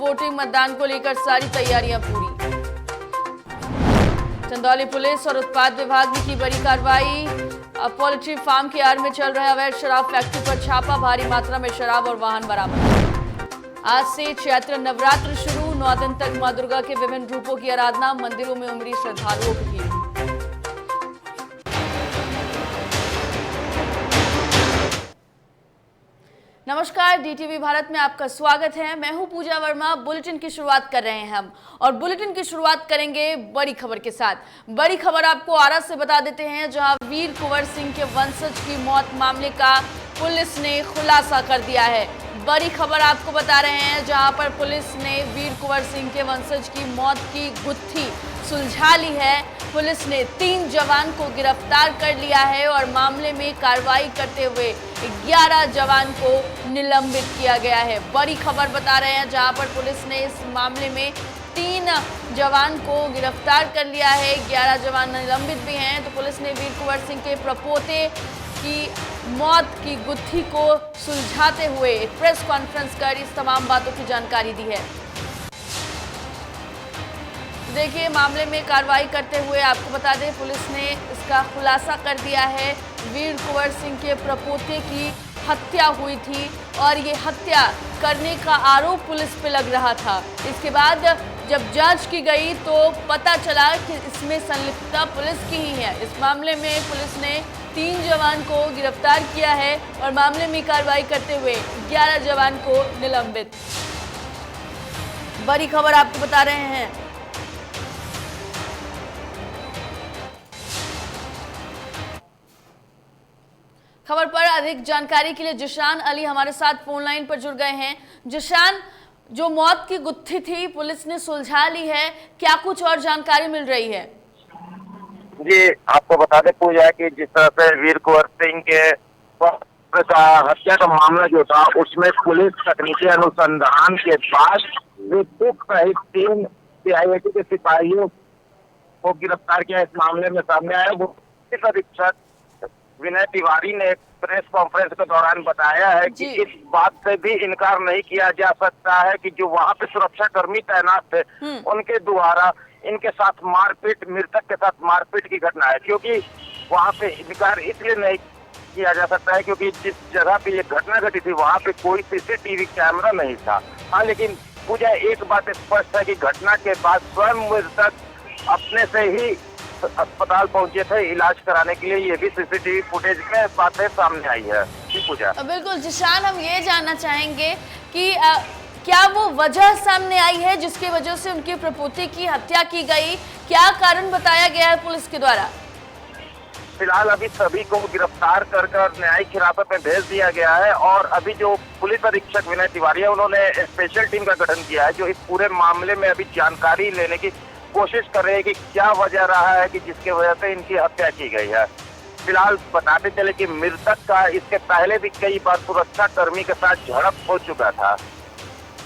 Voting मतदान को लेकर सारी तैयारियां पूरी। चंदौली पुलिस और उत्पाद विभाग ने की बड़ी कार्रवाई। पोल्ट्री फार्म के आड़ में चल रहे अवैध शराब फैक्ट्री पर छापा, भारी मात्रा में शराब और वाहन बरामद। आज से चैत्र नवरात्र शुरू, 9 दिन तक मां दुर्गा के विभिन्न रूपों की आराधना, मंदिरों में उमड़ी श्रद्धालुओं की भीड़। नमस्कार, डीटीवी भारत में आपका स्वागत है। मैं हूं पूजा वर्मा। बुलेटिन की शुरुआत कर रहे हैं हम, और बुलेटिन की शुरुआत करेंगे बड़ी खबर के साथ। बड़ी खबर आपको आरा से बता देते हैं, जहां वीर कुंवर सिंह के वंशज की मौत मामले का पुलिस ने खुलासा कर दिया है। बड़ी खबर आपको बता रहे हैं, जहां पर पुलिस ने वीर कुंवर सिंह के वंशज की मौत की गुत्थी सुलझा ली है। पुलिस ने 3 जवान को गिरफ्तार कर लिया है और मामले में कार्रवाई करते हुए 11 जवान को निलंबित किया गया है। बड़ी खबर बता रहे हैं, जहां पर पुलिस ने इस मामले में 3 जवान को गिरफ्तार कर लिया है, 11 जवान निलंबित भी हैं। तो पुलिस ने वीर कुंवर सिंह के प्रपोते की मौत की गुत्थी को सुलझाते हुए प्रेस कॉन्फ्रेंस कर इस तमाम बातों की जानकारी दी है। देखिए, मामले में कार्रवाई करते हुए आपको बता दें, पुलिस ने इसका खुलासा कर दिया है। वीर कुंवर सिंह के प्रपोते की हत्या हुई थी और ये हत्या करने का आरोप पुलिस पे लग रहा था। इसके बाद जब जांच की गई तो पता चला कि इसमें संलिप्तता पुलिस की ही है। इस मामले में पुलिस ने 3 जवान को गिरफ्तार किया है और मामले में कार्रवाई करते हुए 11 जवान को निलंबित। बड़ी खबर आपको बता रहे हैं। खबर पर अधिक जानकारी के लिए जिशान अली हमारे साथ फोन लाइन पर जुड़ गए हैं। जिशान, जो मौत की गुत्थी थी पुलिस ने सुलझा ली है, क्या कुछ और जानकारी मिल रही है? जी, आपको बता दें पूजा कि जिस तरह से वीर कुंवर सिंह के का हत्या का मामला जो था, उसमें पुलिस तकनीकी अनुसंधान के बाद विपुक सहित 3 सीआईएटी के सिपाहियों को गिरफ्तार किया। इस मामले में सामने आया। वो पुलिस अधीक्षक विनय तिवारी ने प्रेस कॉन्फ्रेंस के दौरान बताया है कि इस बात से भी इनकार नहीं किया जा सकता है कि जो वहां पे सुरक्षा कर्मी तैनात थे, उनके द्वारा इनके साथ मारपीट, मृतक के साथ मारपीट की घटना है। क्योंकि वहां पे इनकार इसलिए नहीं किया जा सकता है क्योंकि जिस जगह पे ये घटना घटी थी वहां पे कोई सीसीटीवी कैमरा नहीं था। हाँ, लेकिन पूजा एक बात स्पष्ट है कि घटना के बाद स्वयं मृतक अपने से ही अस्पताल पहुंचे थे इलाज कराने के लिए। ये भी सीसीटीवी फुटेज में बातें सामने आई है। जी पूजा। बिल्कुल जिशान, हम ये जानना चाहेंगे कि क्या वो वजह सामने आई है जिसकी वजह से उनके प्रपोते की हत्या की गई? क्या कारण बताया गया है पुलिस के द्वारा? फिलहाल अभी सभी को गिरफ्तार कर न्यायिक हिरासत में भेज दिया गया है और अभी जो पुलिस अधीक्षक विनय तिवारी है, उन्होंने स्पेशल टीम का गठन किया है जो इस पूरे मामले में अभी जानकारी लेने की कोशिश कर रहे हैं कि क्या वजह रहा है कि जिसकी वजह से इनकी हत्या की गई है। फिलहाल बताते चले कि मृतक का इसके पहले भी कई बार सुरक्षा कर्मी के साथ झड़प हो चुका था।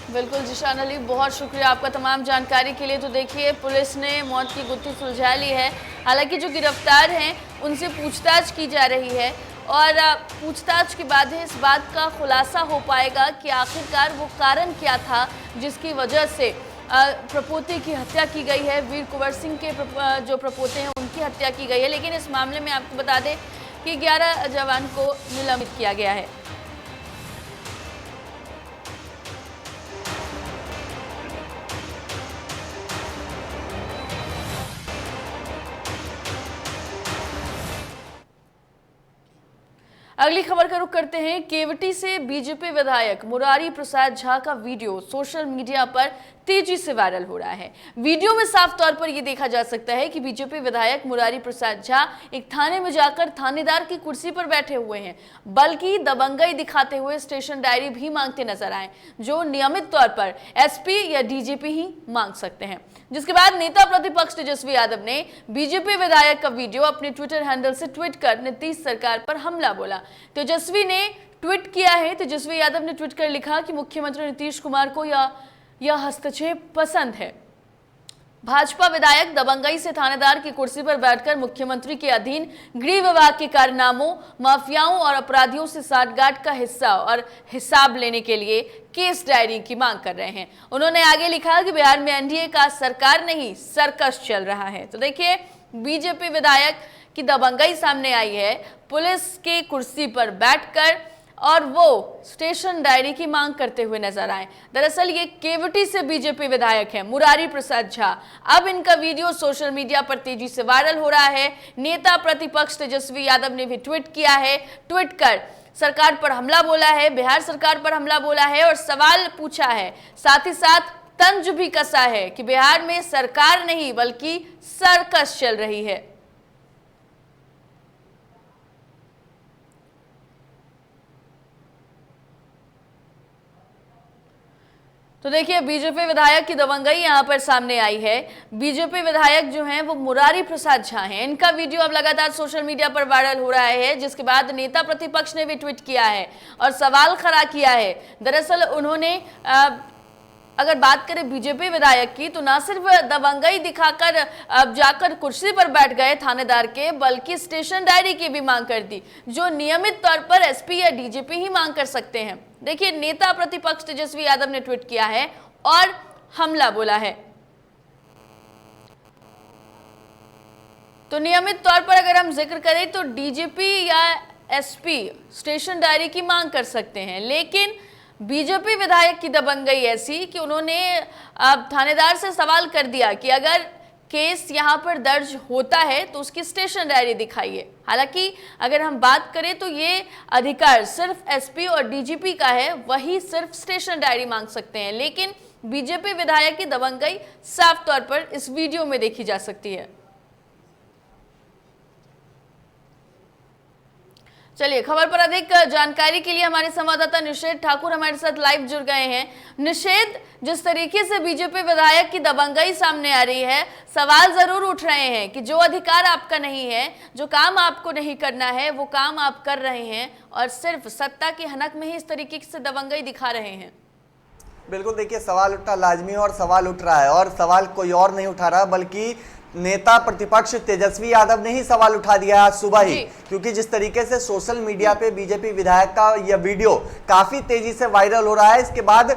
बिल्कुल जिशान अली, बहुत शुक्रिया आपका तमाम जानकारी के लिए। तो देखिए, पुलिस ने मौत की गुत्थी सुलझा ली है। हालांकि जो गिरफ्तार हैं उनसे पूछताछ की जा रही है और पूछताछ के बाद ही इस बात का खुलासा हो पाएगा कि आखिरकार वो कारण क्या था जिसकी वजह से प्रपोते की हत्या की गई है। वीर कुंवर सिंह के जो प्रपोते हैं उनकी हत्या की गई है। लेकिन इस मामले में आपको बता दें कि 11 जवान को निलंबित किया गया है। अगली खबर का रुख करते हैं। केवटी से बीजेपी विधायक मुरारी प्रसाद झा का वीडियो सोशल मीडिया पर तेजी से वायरल हो रहा है। वीडियो में साफ तौर पर यह देखा जा सकता है कि बीजेपी विधायक मुरारी प्रसाद झा एक थाने में जाकर थानेदार की कुर्सी पर बैठे हुए हैं, बल्कि दबंगई दिखाते हुए स्टेशन डायरी भी मांगते नजर आए, जो नियमित तौर पर एसपी या डीजीपी ही मांग सकते हैं। जिसके बाद नेता प्रतिपक्ष तेजस्वी यादव ने बीजेपी विधायक का वीडियो अपने ट्विटर हैंडल से ट्वीट कर नीतीश सरकार पर हमला बोला। तेजस्वी ने ट्वीट किया है। तेजस्वी यादव ने ट्वीट कर लिखा कि मुख्यमंत्री नीतीश कुमार को यह हस्तक्षेप पसंद है। भाजपा विधायक दबंगई से थानेदार की कुर्सी पर बैठकर मुख्यमंत्री के अधीन गृह विभाग के कारनामों, माफियाओं और अपराधियों से साठगांठ का हिस्सा और हिसाब लेने के लिए केस डायरी की मांग कर रहे हैं। उन्होंने आगे लिखा कि बिहार में एनडीए का सरकार नहीं सर्कस चल रहा है। तो देखिए, बीजेपी विधायक की दबंगई सामने आई है, पुलिस के कुर्सी पर बैठकर, और वो स्टेशन डायरी की मांग करते हुए नजर आए। दरअसल ये केवटी से बीजेपी विधायक हैं मुरारी प्रसाद झा। अब इनका वीडियो सोशल मीडिया पर तेजी से वायरल हो रहा है। नेता प्रतिपक्ष तेजस्वी यादव ने भी ट्वीट किया है, ट्वीट कर सरकार पर हमला बोला है, बिहार सरकार पर हमला बोला है और सवाल पूछा है, साथ ही साथ तंज भी कसा है कि बिहार में सरकार नहीं बल्कि सर्कस चल रही है। तो देखिए, बीजेपी विधायक की दबंगई यहां पर सामने आई है। बीजेपी विधायक जो हैं वो मुरारी प्रसाद झा हैं। इनका वीडियो अब लगातार सोशल मीडिया पर वायरल हो रहा है, जिसके बाद नेता प्रतिपक्ष ने भी ट्वीट किया है और सवाल खड़ा किया है। दरअसल उन्होंने अगर बात करें बीजेपी विधायक की, तो ना सिर्फ दबंगई दिखाकर अब जाकर कुर्सी पर बैठ गए थानेदार के, बल्कि स्टेशन डायरी की भी मांग कर दी, जो नियमित तौर पर एसपी या डीजीपी ही मांग कर सकते हैं। देखिए, नेता प्रतिपक्ष तेजस्वी यादव ने ट्वीट किया है और हमला बोला है। तो नियमित तौर पर अगर हम जिक्र करें तो डीजीपी या एसपी स्टेशन डायरी की मांग कर सकते हैं, लेकिन बीजेपी विधायक की दबंगई ऐसी कि उन्होंने अब थानेदार से सवाल कर दिया कि अगर केस यहां पर दर्ज होता है तो उसकी स्टेशन डायरी दिखाइए। हालांकि अगर हम बात करें तो ये अधिकार सिर्फ एसपी और डीजीपी का है, वही सिर्फ स्टेशन डायरी मांग सकते हैं। लेकिन बीजेपी विधायक की दबंगई साफ तौर पर इस वीडियो में देखी जा सकती है। चलिए, खबर पर अधिक जानकारी के लिए हमारे संवाददाता निषेध ठाकुर हमारे साथ लाइव जुड़ गए हैं। निषेध, जिस तरीके से बीजेपी विधायक की दबंगई सामने आ रही है, सवाल जरूर उठ रहे हैं कि जो अधिकार आपका नहीं है, जो काम आपको नहीं करना है, वो काम आप कर रहे हैं और सिर्फ सत्ता की हनक में ही इस तरीके से दबंगई दिखा रहे हैं। बिल्कुल, देखिए, सवाल उठना लाजमी और सवाल उठ रहा है, और सवाल कोई और नहीं उठा रहा बल्कि नेता प्रतिपक्ष तेजस्वी यादव ने ही सवाल उठा दिया आज सुबह ही, क्योंकि जिस तरीके से सोशल मीडिया पे बीजेपी विधायक का यह वीडियो काफी तेजी से वायरल हो रहा है, इसके बाद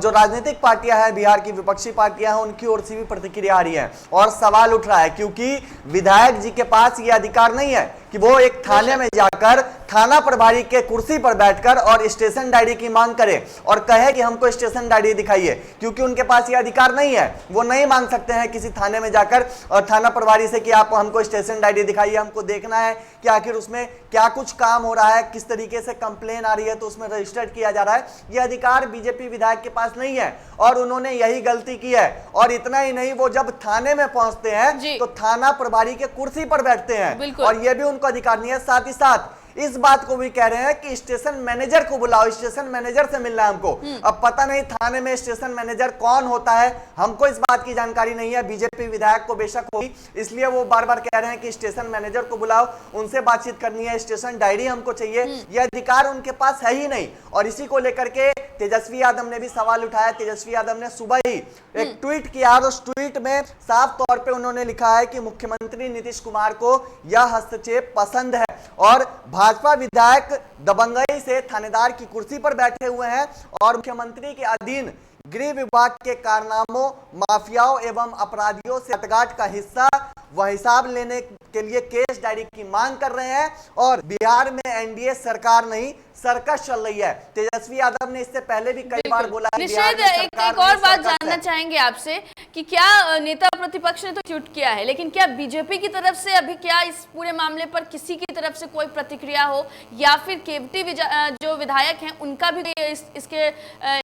जो राजनीतिक पार्टियां हैं, बिहार की विपक्षी पार्टियां हैं, उनकी ओर से भी प्रतिक्रिया आ रही है और सवाल उठ रहा है, क्योंकि विधायक जी के पास यह अधिकार नहीं है कि वो एक थाने में जाकर थाना प्रभारी के कुर्सी पर बैठकर और स्टेशन डायरी की मांग करे और कहे कि हमको स्टेशन डायरी दिखाइए, क्योंकि उनके पास यह अधिकार नहीं है। वो नहीं मांग सकते हैं किसी थाने में जाकर और थाना प्रभारी से कि आप हमको स्टेशन डायरी दिखाइए, हमको देखना है कि आखिर उसमें क्या कुछ काम हो रहा है, किस तरीके से कंप्लेन आ रही है तो उसमें रजिस्टर्ड किया जा रहा है। यह अधिकार बीजेपी विधायक के पास नहीं है और उन्होंने यही गलती की है। और इतना ही नहीं, वो जब थाने में पहुंचते हैं तो थाना प्रभारी के कुर्सी पर बैठते हैं और यह भी उनको अधिकार नहीं है। साथ ही साथ इस बात को भी कह रहे हैं कि स्टेशन मैनेजर को बुलाओ, स्टेशन मैनेजर से मिलना है हमको। अब पता नहीं थाने में स्टेशन मैनेजर कौन होता है, हमको इस बात की जानकारी नहीं है। बीजेपी विधायक को बेशक होगी, इसलिए वो बार बार कह रहे हैं कि स्टेशन मैनेजर को बुलाओ, उनसे बातचीत करनी है, स्टेशन डायरी हमको चाहिए। यह अधिकार उनके पास है ही नहीं। और इसी को लेकर के तेजस्वी यादव ने भी सवाल उठाया। तेजस्वी यादव ने सुबह ही एक ट्वीट किया और उस ट्वीट में साफ तौर पर उन्होंने लिखा है कि मुख्यमंत्री नीतीश कुमार को यह हस्तक्षेप पसंद है और भाजपा विधायक दबंगई से थानेदार की कुर्सी पर बैठे हुए हैं और मुख्यमंत्री के अधीन गृह विभाग के कारनामों, माफियाओं एवं अपराधियों से हथगांठ का हिस्सा व हिसाब लेने के लिए केस डायरी की मांग कर रहे हैं। और बिहार में एनडीए सरकार नहीं सर्कस चल रही है। तेजस्वी यादव ने इससे पहले भी कई बार बोला है। निषेध, एक और बात जानना चाहेंगे आपसे कि क्या नेता प्रतिपक्ष ने तो ट्वीट किया है, लेकिन क्या बीजेपी की तरफ से अभी क्या इस पूरे मामले पर किसी की तरफ से कोई प्रतिक्रिया हो, या फिर केवटी जो विधायक हैं उनका भी इसके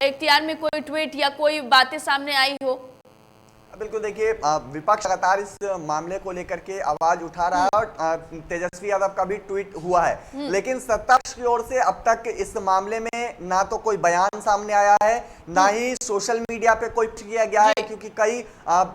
इख्तियार में कोई ट्वीट या कोई बातें सामने आई हो? बिल्कुल, देखिए, विपक्ष लगातार इस मामले को लेकर के आवाज उठा रहा है और तेजस्वी यादव का भी ट्वीट हुआ है, लेकिन सत्ता पक्ष की ओर से अब तक इस मामले में ना तो कोई बयान सामने आया है, ना ही सोशल मीडिया पे कोई ट्वीट किया गया है, क्योंकि कई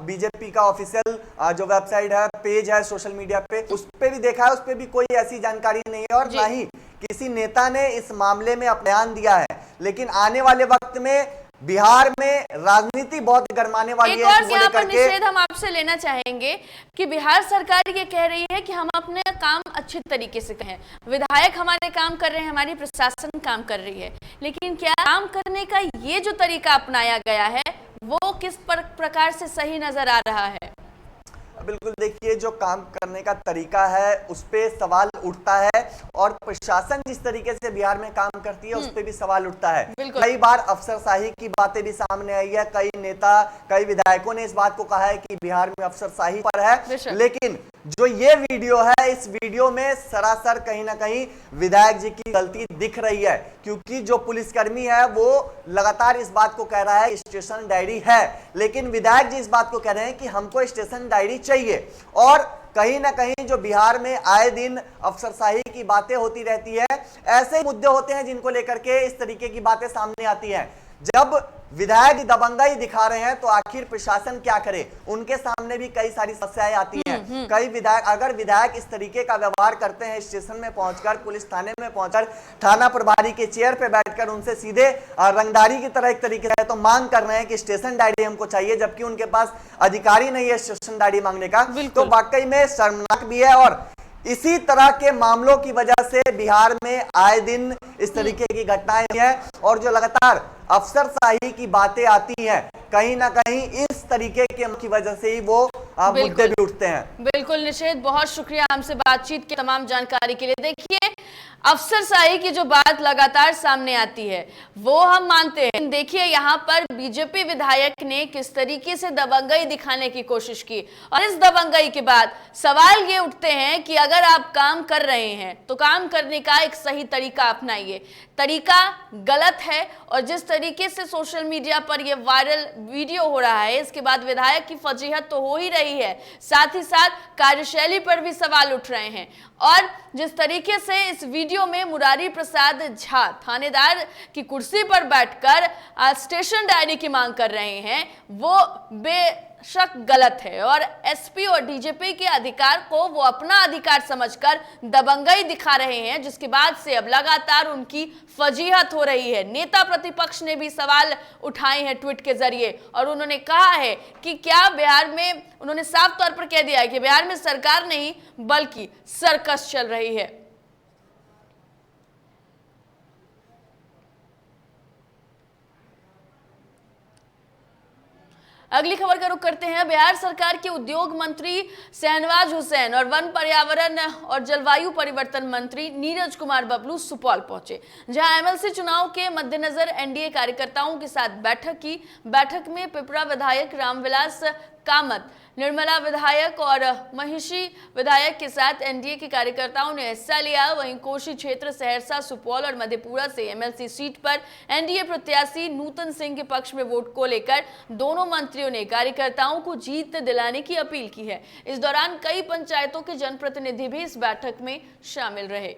बीजेपी का ऑफिशियल जो वेबसाइट है, पेज है सोशल मीडिया पे, उस पे भी देखा है, उस पे भी कोई ऐसी जानकारी नहीं है और ना ही किसी नेता ने इस मामले में बयान दिया है। लेकिन आने वाले वक्त में बिहार में राजनीति बहुत गरमाने वाली एक है और जिसको यहाँ पर लेकर के। निषेध हम आपसे लेना चाहेंगे कि बिहार सरकार ये कह रही है कि हम अपने काम अच्छे तरीके से करें, विधायक हमारे काम कर रहे हैं, हमारी प्रशासन काम कर रही है, लेकिन क्या काम करने का ये जो तरीका अपनाया गया है वो किस प्रकार से सही नजर आ रहा है? बिल्कुल, देखिए जो काम करने का तरीका है उस पे सवाल उठता है, और प्रशासन जिस तरीके से बिहार में काम करती है उस पे भी सवाल उठता है। कई बार अफसरशाही की बातें भी सामने आई है, कई नेता, कई विधायकों ने इस बात को कहा है कि बिहार में अफसरशाही पर है, लेकिन जो ये वीडियो है, इस वीडियो में सरासर कहीं ना कहीं विधायक जी की गलती दिख रही है, क्योंकि जो पुलिसकर्मी है वो लगातार इस बात को कह रहा है स्टेशन डायरी है, लेकिन विधायक जी इस बात को कह रहे हैं कि हमको स्टेशन डायरी चाहिए। और कहीं ना कहीं जो बिहार में आए दिन अफसरशाही की बातें होती रहती है, ऐसे मुद्दे होते हैं जिनको लेकर के इस तरीके की बातें सामने आती हैं। जब विधायक दबंगाई दिखा रहे हैं तो आखिर प्रशासन क्या करे? उनके सामने भी कई सारी समस्याएं आती हैं। कई विधायक, अगर विधायक इस तरीके का व्यवहार करते हैं, स्टेशन में पहुंचकर, पुलिस थाने में पहुंचकर, थाना प्रभारी के चेयर पे बैठकर उनसे सीधे रंगदारी की तरह एक तरीके से तो मांग कर रहे हैं कि स्टेशन डायरी हमको चाहिए, जबकि उनके पास अधिकारी नहीं है स्टेशन डायरी मांगने का, तो वाकई में शर्मनाक भी है। और इसी तरह के मामलों की वजह से बिहार में आए दिन इस तरीके की घटनाएं हैं, और जो लगातार अफसरशाही की बातें आती हैं, कहीं ना कहीं इस तरीके की वजह से ही वो मुद्दे भी उठते हैं। बिल्कुल निषेध, बहुत शुक्रिया हमसे बातचीत की तमाम जानकारी के लिए। देखिए, अफसरशाही की जो बात लगातार सामने आती है वो हम मानते हैं, देखिए यहाँ पर बीजेपी विधायक ने किस तरीके से दबंगई दिखाने की कोशिश की, और इस दबंगई के बाद सवाल ये उठते हैं कि अगर आप काम कर रहे हैं तो काम करने का एक सही तरीका अपनाइए। तरीका गलत है, और जिस तरीके से सोशल मीडिया पर ये वायरल वीडियो हो रहा है, इसके बाद विधायक की फजीहत तो हो ही रही है, साथ ही साथ कार्यशैली पर भी सवाल उठ रहे हैं। और जिस तरीके से इस वीडियो में मुरारी प्रसाद झा थानेदार की कुर्सी पर बैठकर स्टेशन डायरी की मांग कर रहे हैं, वो बेशक गलत है, और एसपी और डीजीपी के अधिकार को वो अपना अधिकार समझकर दबंगई दिखा रहे हैं, जिसके बाद से अब लगातार उनकी फजीहत हो रही है। नेता प्रतिपक्ष ने भी सवाल उठाए हैं ट्वीट के जरिए, और उन्होंने कहा है कि क्या बिहार में, उन्होंने साफ तौर पर कह दिया है कि बिहार में सरकार नहीं बल्कि सर्कस चल रही है। अगली खबर का रुख करते हैं। बिहार सरकार के उद्योग मंत्री शहनवाज हुसैन और वन पर्यावरण और जलवायु परिवर्तन मंत्री नीरज कुमार बबलू सुपौल पहुंचे, जहां एमएलसी चुनाव के मद्देनजर एनडीए कार्यकर्ताओं के साथ बैठक की। बैठक में पिपरा विधायक रामविलास कामत, निर्मला विधायक और महिषी विधायक के साथ एनडीए के कार्यकर्ताओं ने हिस्सा लिया। वहीं कोशी क्षेत्र, सहरसा, सुपौल और मधेपुरा से एमएलसी सीट पर एनडीए प्रत्याशी नूतन सिंह के पक्ष में वोट को लेकर दोनों मंत्रियों ने कार्यकर्ताओं को जीत दिलाने की अपील की है। इस दौरान कई पंचायतों के जनप्रतिनिधि भी इस बैठक में शामिल रहे।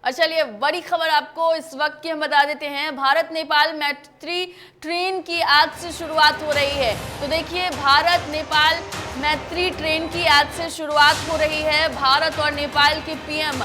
और चलिए बड़ी खबर आपको इस वक्त की हम बता देते हैं। भारत नेपाल मैत्री ट्रेन की आज से शुरुआत हो रही है। तो देखिए, भारत नेपाल मैत्री ट्रेन की आज से शुरुआत हो रही है। भारत और नेपाल के पीएम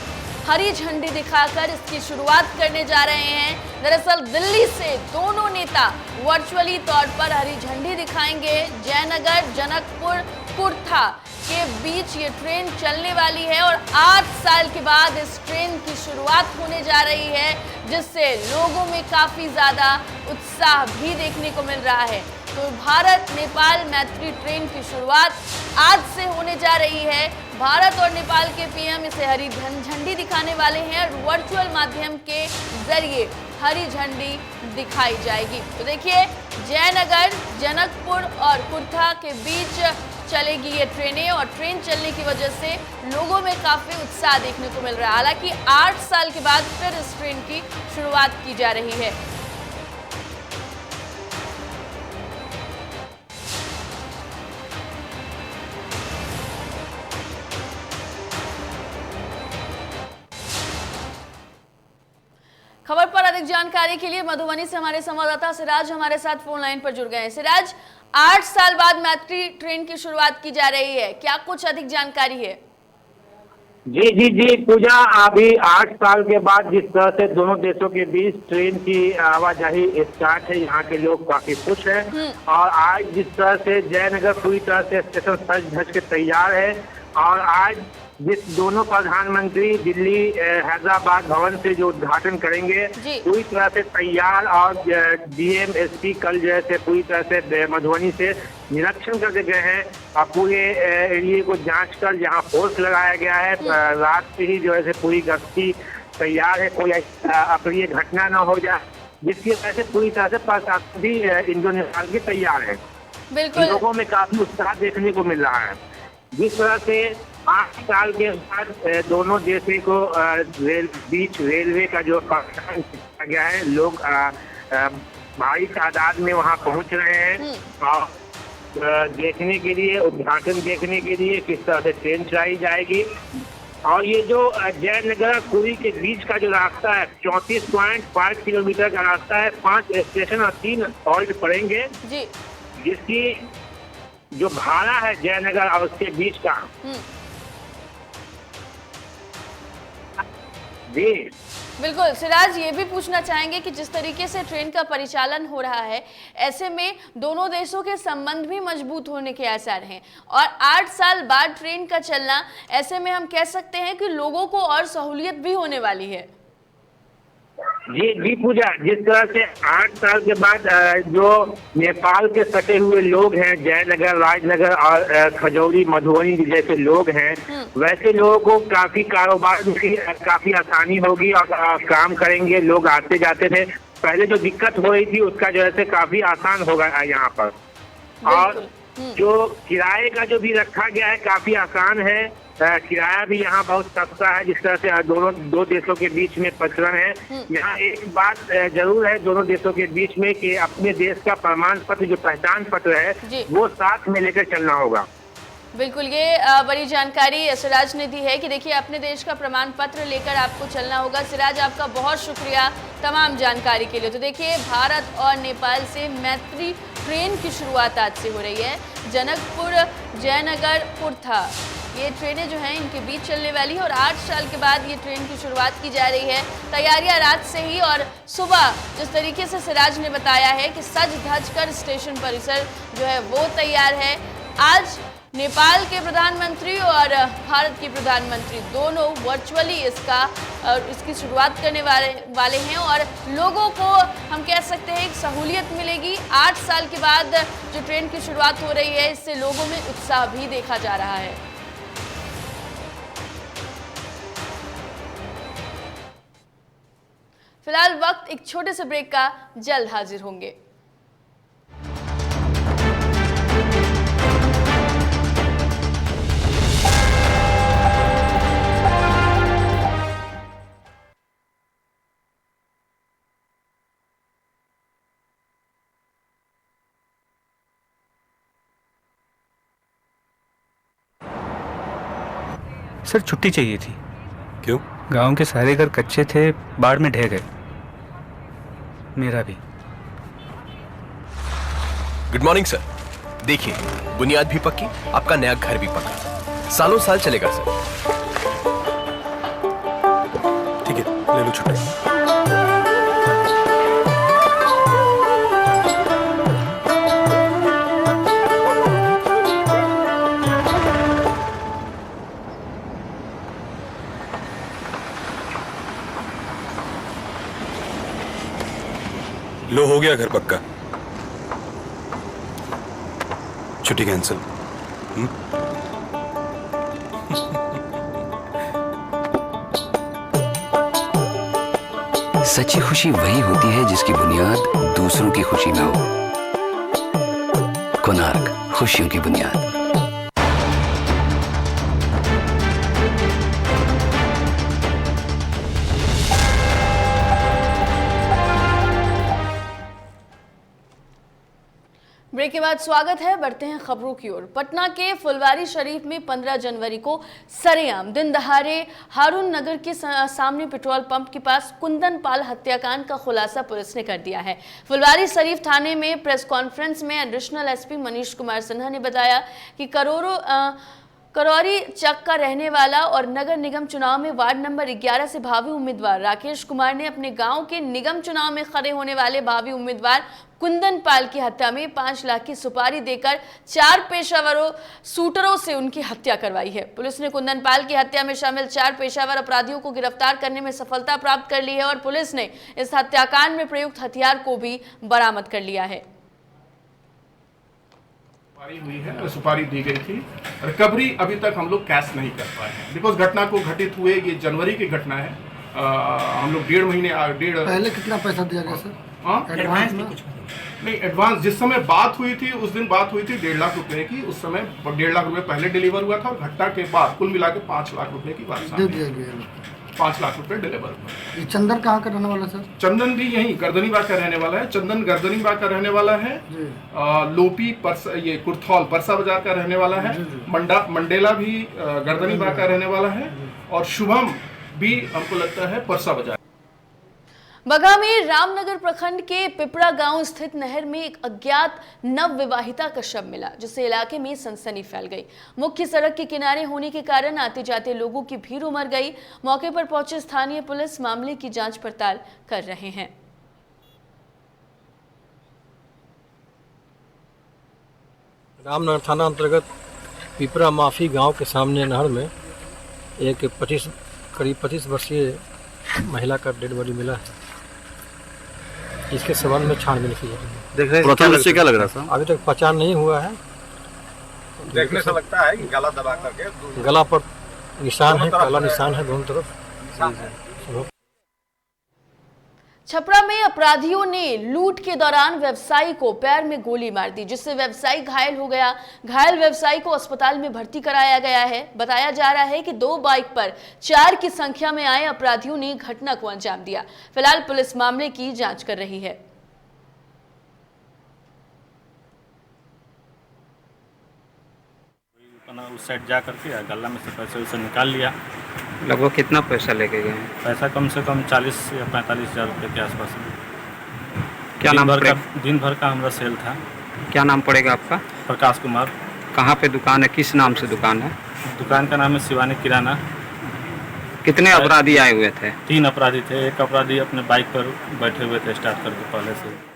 हरी झंडी दिखाकर इसकी शुरुआत करने जा रहे हैं। दरअसल दिल्ली से दोनों नेता वर्चुअली तौर पर हरी झंडी दिखाएंगे। जयनगर, जनकपुर, कुर्था के बीच ये ट्रेन चलने वाली है, और 8 साल के बाद इस ट्रेन की शुरुआत होने जा रही है, जिससे लोगों में काफी ज्यादा उत्साह भी देखने को मिल रहा है। तो भारत नेपाल मैत्री ट्रेन की शुरुआत आज से होने जा रही है। भारत और नेपाल के पीएम इसे हरी झंडी दिखाने वाले हैं, और वर्चुअल माध्यम के जरिए हरी झंडी दिखाई जाएगी। तो देखिए, जयनगर, जनकपुर और कुर्था के बीच चलेगी ये ट्रेनें, और ट्रेन चलने की वजह से लोगों में काफी उत्साह देखने को मिल रहा है। हालांकि 8 साल के बाद फिर इस ट्रेन की शुरुआत की जा रही है। खबर पर अधिक जानकारी के लिए मधुबनी से हमारे संवाददाता सिराज हमारे साथ फोन लाइन पर जुड़ गए हैं। सिराज, 8 साल बाद मैत्री ट्रेन की शुरुआत की जा रही है, क्या कुछ अधिक जानकारी है? जी जी जी पूजा, अभी 8 साल के बाद जिस तरह से दोनों देशों के बीच ट्रेन की आवाजाही स्टार्ट है, यहाँ के लोग काफी खुश हैं। और आज जिस तरह से जयनगर पूरी तरह से स्टेशन सज धज के तैयार है, और आज जिस दोनों प्रधानमंत्री दिल्ली हैदराबाद भवन से जो उद्घाटन करेंगे जी। पूरी तरह से तैयार, और डीएम एसपी कल जो है पूरी तरह से मधुबनी से निरीक्षण करके गए हैं और पूरे एरिया को जांच कर जहां फोर्स लगाया गया है। रात से ही जो है पूरी गश्ती तैयार है, कोई अप्रिय घटना न हो जाए, जिसकी वजह से पूरी तरह से प्रशासन भी इंडोनेशिया के तैयार है। बिल्कुल लोगों में काफी उत्साह देखने को मिल रहा है। जिस तरह से 8 साल के बाद दोनों देशों को बीच रेलवे का जो संचालन किया गया है, लोग भारी तादाद में वहां पहुंच रहे हैं और देखने के लिए, उद्घाटन देखने के लिए किस तरह से ट्रेन चलाई जाएगी। और ये जो जयनगर पुरी के बीच का जो रास्ता है 34.5 किलोमीटर का रास्ता है, 5 स्टेशन और 3 हॉल्ट पड़ेंगे, जी। जिसकी जो भाड़ा है जयनगर और उसके बीच का जी बिल्कुल सिराज, ये भी पूछना चाहेंगे कि जिस तरीके से ट्रेन का परिचालन हो रहा है, ऐसे में दोनों देशों के संबंध भी मजबूत होने के आसार हैं, और 8 साल बाद ट्रेन का चलना, ऐसे में हम कह सकते हैं कि लोगों को और सहूलियत भी होने वाली है। जी जी पूजा, जिस तरह से 8 साल के बाद जो नेपाल के सटे हुए लोग हैं, जयनगर, राजनगर और खजौरी, मधुबनी जैसे लोग हैं, वैसे लोगों को काफी कारोबार में काफी आसानी होगी और काम करेंगे। लोग आते जाते थे, पहले जो दिक्कत हो रही थी उसका जो है काफी आसान होगा यहाँ पर। और जो किराए का जो भी रखा गया है काफी आसान है, किराया भी यहाँ बहुत सस्ता है। जिस तरह से दो देशों के बीच में प्रचलन है, यहाँ एक बात जरूर है दोनों देशों के बीच में कि अपने देश का प्रमाण पत्र, जो पहचान पत्र है, वो साथ में लेकर चलना होगा। बिल्कुल, ये बड़ी जानकारी सिराज ने दी है कि देखिए अपने देश का प्रमाण पत्र लेकर आपको चलना होगा। सिराज, आपका बहुत शुक्रिया तमाम जानकारी के लिए। तो देखिए, भारत और नेपाल से मैत्री ट्रेन की शुरुआत आज से हो रही है। जनकपुर जयनगर पुरथा, ये ट्रेनें जो हैं इनके बीच चलने वाली है, और 8 साल के बाद ये ट्रेन की शुरुआत की जा रही है। तैयारियां रात से ही, और सुबह जिस तरीके से सिराज ने बताया है कि सज धज कर स्टेशन परिसर जो है वो तैयार है। आज नेपाल के प्रधानमंत्री और भारत के प्रधानमंत्री दोनों वर्चुअली इसकी शुरुआत करने वाले हैं, और लोगों को हम कह सकते हैं एक सहूलियत मिलेगी। 8 साल के बाद जो ट्रेन की शुरुआत हो रही है, इससे लोगों में उत्साह भी देखा जा रहा है। फिलहाल वक्त एक छोटे से ब्रेक का, जल्द हाजिर होंगे। सर छुट्टी चाहिए थी। क्यों? गांव के सारे घर कच्चे थे, बाढ़ में ढह गए, मेरा भी। Good morning sir. देखिए, बुनियाद भी पक्की, आपका नया घर भी पक्का, सालों साल चलेगा सर। ठीक है, ले लो छुट्टी। लो, हो गया घर पक्का। छुट्टी कैंसिल। सच्ची खुशी वही होती है जिसकी बुनियाद दूसरों की खुशी में हो। कोणार्क, खुशियों की बुनियाद। ब्रेक के बाद स्वागत है, बढ़ते हैं खबरों की ओर। पटना के फुलवारी शरीफ में 15 जनवरी को सरेआम दिन दहाड़े हारून नगर के सामने पेट्रोल पंप के पास कुंदन पाल हत्याकांड का खुलासा पुलिस ने कर दिया है। फुलवारी शरीफ थाने में प्रेस कॉन्फ्रेंस में एडिशनल एसपी मनीष कुमार सिन्हा ने बताया कि करौरी चक का रहने वाला और नगर निगम चुनाव में वार्ड नंबर 11 से भावी उम्मीदवार राकेश कुमार ने अपने गांव के निगम चुनाव में खड़े होने वाले भावी उम्मीदवार कुंदन पाल की हत्या में 5 लाख की सुपारी देकर 4 पेशावरों शूटरों से उनकी हत्या करवाई है। पुलिस ने कुंदन पाल की हत्या में शामिल 4 पेशावर अपराधियों को गिरफ्तार करने में सफलता प्राप्त कर ली है और पुलिस ने इस हत्याकांड में प्रयुक्त हथियार को भी बरामद कर लिया है। हुई है, सुपारी दी गई थी। रिकवरी अभी तक हम लोग कैश नहीं कर पाए हैं बिकॉज घटना को घटित हुए ये जनवरी की घटना है। हम लोग पहले कितना पैसा दिया गया सर? एडवांस में कुछ नहीं, एडवांस जिस समय बात हुई थी उस दिन बात हुई थी 1.5 लाख रुपए की। उस समय 1.5 लाख रुपए पहले डिलीवर हुआ था और घटना के बाद कुल मिला के 5 लाख रुपए की बात दे दिया गया। 5 लाख रुपए डिलीवर हुआ। ये चंदन कहाँ का रहने वाला सर? चंदन भी यही गर्दनीबाग का रहने वाला है। चंदन गर्दनीबाग का रहने वाला है। लोपी परसा, ये कुर्थौल परसा बाजार का रहने वाला है। मंडेला भी गर्दनीबाग का रहने वाला है और शुभम भी हमको लगता है परसा बाजार। बगहा में रामनगर प्रखंड के पिपरा गांव स्थित नहर में एक अज्ञात नव विवाहिता का शव मिला, जिससे इलाके में सनसनी फैल गई। मुख्य सड़क के किनारे होने के कारण आते जाते लोगों की भीड़ उमड़ गई। मौके पर पहुंचे स्थानीय पुलिस मामले की जांच पड़ताल कर रहे हैं। रामनगर थाना अंतर्गत पिपरा माफी गांव के सामने नहर में एक करीब 25 वर्षीय महिला का डेड बॉडी मिला है। इसके संबंध में छानबीन की जा रही है। क्या लग रहा था? अभी तक पहचान नहीं हुआ है। देखने से लगता है कि गला दबा करके गला पर निशान है, काला निशान है दोनों तरफ। छपरा में अपराधियों ने लूट के दौरान व्यवसायी को पैर में गोली मार दी, जिससे व्यवसायी घायल हो गया। घायल व्यवसायी को अस्पताल में भर्ती कराया गया है। बताया जा रहा है कि 2 बाइक पर 4 की संख्या में आए अपराधियों ने घटना को अंजाम दिया। फिलहाल पुलिस मामले की जांच कर रही है। उस साइड जा करके गला में से पैसे उसे निकाल लिया। लगभग कितना पैसा लेके गए? पैसा कम से कम 40 या 45 हज़ार रुपये के आसपास में। क्या नाम पड़ेगा? दिन भर का हमारा सेल था। क्या नाम पड़ेगा आपका? प्रकाश कुमार। कहाँ पे दुकान है, किस नाम से दुकान है? दुकान का नाम है शिवानी किराना। कितने अपराधी आए हुए थे? 3 अपराधी थे। एक अपराधी अपने बाइक पर बैठे हुए थे स्टार्ट करके पहले से।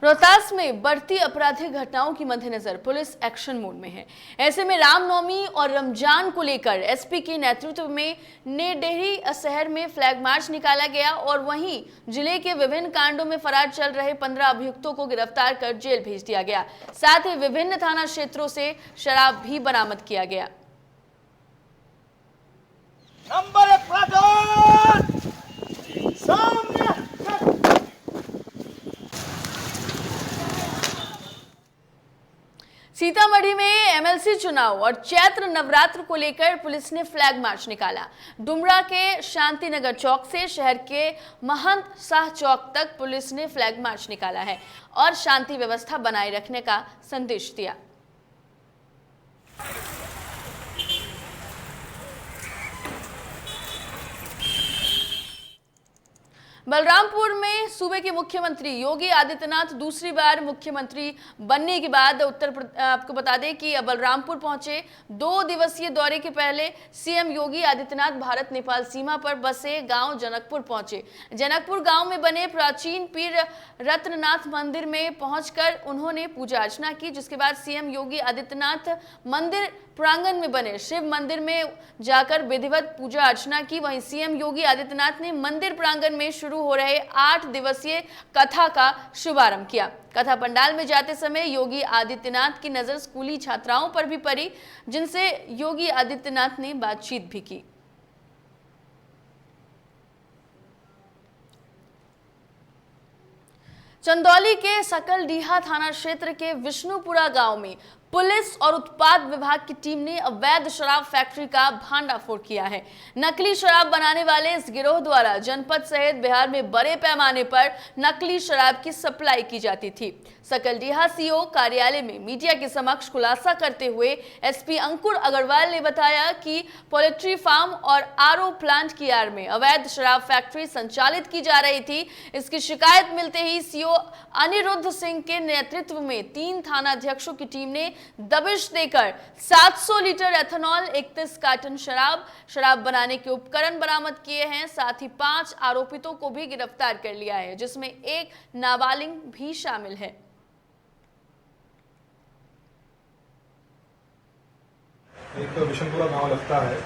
रोहतास में बढ़ती आपराधिक घटनाओं की मद्देनजर पुलिस एक्शन मोड में है। ऐसे में रामनवमी और रमजान को लेकर एसपी के नेतृत्व में नेडेहरी शहर में फ्लैग मार्च निकाला गया और वहीं जिले के विभिन्न कांडों में फरार चल रहे 15 अभियुक्तों को गिरफ्तार कर जेल भेज दिया गया। साथ ही विभिन्न थाना क्षेत्रों से शराब भी बरामद किया गया। नंबर 1 सामने। सीतामढ़ी में एमएलसी चुनाव और चैत्र नवरात्र को लेकर पुलिस ने फ्लैग मार्च निकाला। डुमरा के शांति नगर चौक से शहर के महंत शाह चौक तक पुलिस ने फ्लैग मार्च निकाला है और शांति व्यवस्था बनाए रखने का संदेश दिया। बलरामपुर में सूबे के मुख्यमंत्री योगी आदित्यनाथ दूसरी बार मुख्यमंत्री बनने के बाद आपको बता दें कि बलरामपुर पहुंचे। 2 दिवसीय दौरे के पहले सीएम योगी आदित्यनाथ भारत नेपाल सीमा पर बसे गांव जनकपुर पहुंचे। जनकपुर गांव में बने प्राचीन पीर रत्ननाथ मंदिर में पहुंचकर उन्होंने पूजा अर्चना की, जिसके बाद सीएम योगी आदित्यनाथ मंदिर प्रांगण में बने शिव मंदिर में जाकर विधिवत पूजा अर्चना की। वहीं सीएम योगी आदित्यनाथ ने मंदिर प्रांगण में शुरू हो रहे 8 दिवसीय कथा का शुभारंभ किया। कथा पंडाल में जाते समय योगी आदित्यनाथ की नजर स्कूली छात्राओं पर भी पड़ी, जिनसे योगी आदित्यनाथ ने बातचीत भी की। चंदौली के सकलडीहा थाना क्षेत्र के विष्णुपुरा गांव में पुलिस और उत्पाद विभाग की टीम ने अवैध शराब फैक्ट्री का भांडाफोड़ किया है। नकली शराब बनाने वाले इस गिरोह द्वारा जनपद सहित बिहार में बड़े पैमाने पर नकली शराब की सप्लाई की जाती थी। सकलडीहा सीओ कार्यालय में मीडिया के समक्ष खुलासा करते हुए एसपी अंकुर अग्रवाल ने बताया कि पोल्ट्री फार्म और आरओ प्लांट की आड़ में अवैध शराब फैक्ट्री संचालित की जा रही थी। इसकी शिकायत मिलते ही सीओ अनिरुद्ध सिंह के नेतृत्व में 3 थानाध्यक्षों की टीम ने दबिश देकर 700 लीटर एथेनॉल, 31 कार्टन शराब बनाने के उपकरण बरामद किए हैं। साथ ही 5 आरोपितों को भी गिरफ्तार कर लिया है, जिसमें एक नाबालिग भी शामिल है। एक विशनपुरा गांव लगता है,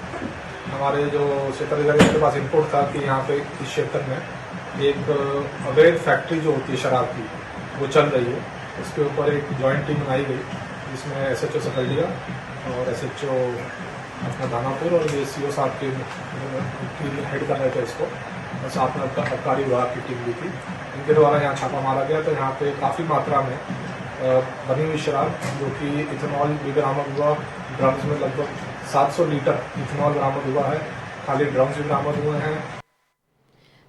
हमारे जो क्षेत्र अधिकारी के पास इनपुट था कि यहाँ पे इस क्षेत्र में एक अवैध फैक्ट्री जो होती है शराब की वो चल रही है। इसके ऊपर एक जॉइंट टीम बनाई गई जिसमें SHO सकल्डिया और SHO अपना दानापुर और ये CO साहब की हेड कर रहे थे इसको, और साथ में आबकारी विभाग की टीम भी थी। इनके द्वारा यहाँ छापा मारा गया तो यहाँ पे काफ़ी मात्रा में बनी हुई शराब जो कि इथेनॉल भी बरामद हुआ। ड्रम्स में लगभग 700 लीटर इथेनॉल बरामद हुआ है, खाली ड्रम्स भी बरामद हुए हैं।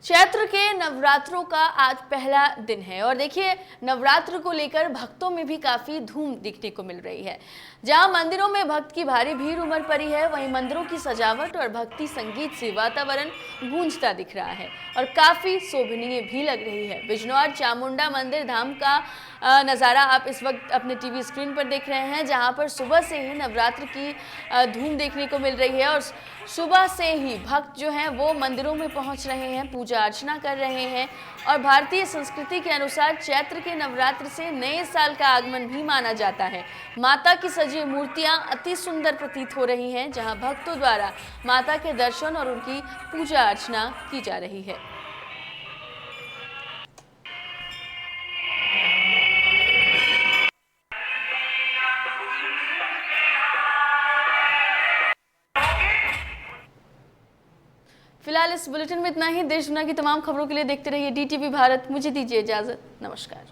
चैत्र के नवरात्रों का आज पहला दिन है और देखिए नवरात्र को लेकर भक्तों में भी काफी धूम दिखने को मिल रही है। जहां मंदिरों में भक्त की भारी भीड़ उमड़ पड़ी है, वहीं मंदिरों की सजावट और भक्ति संगीत से वातावरण गूंजता दिख रहा है और काफी शोभनीय भी लग रही है। बिजनौर चामुंडा मंदिर धाम का नज़ारा आप इस वक्त अपने टीवी स्क्रीन पर देख रहे हैं, जहां पर सुबह से ही नवरात्र की धूम देखने को मिल रही है और सुबह से ही भक्त जो हैं वो मंदिरों में पहुंच रहे हैं, पूजा अर्चना कर रहे हैं। और भारतीय संस्कृति के अनुसार चैत्र के नवरात्र से नए साल का आगमन भी माना जाता है। माता की सजी मूर्तियां अति सुंदर प्रतीत हो रही हैं, जहां भक्तों द्वारा माता के दर्शन और उनकी पूजा अर्चना की जा रही है। फिलहाल इस बुलेटिन में इतना ही। देश दुनिया की तमाम खबरों के लिए देखते रहिए DTV भारत। मुझे दीजिए इजाजत। नमस्कार।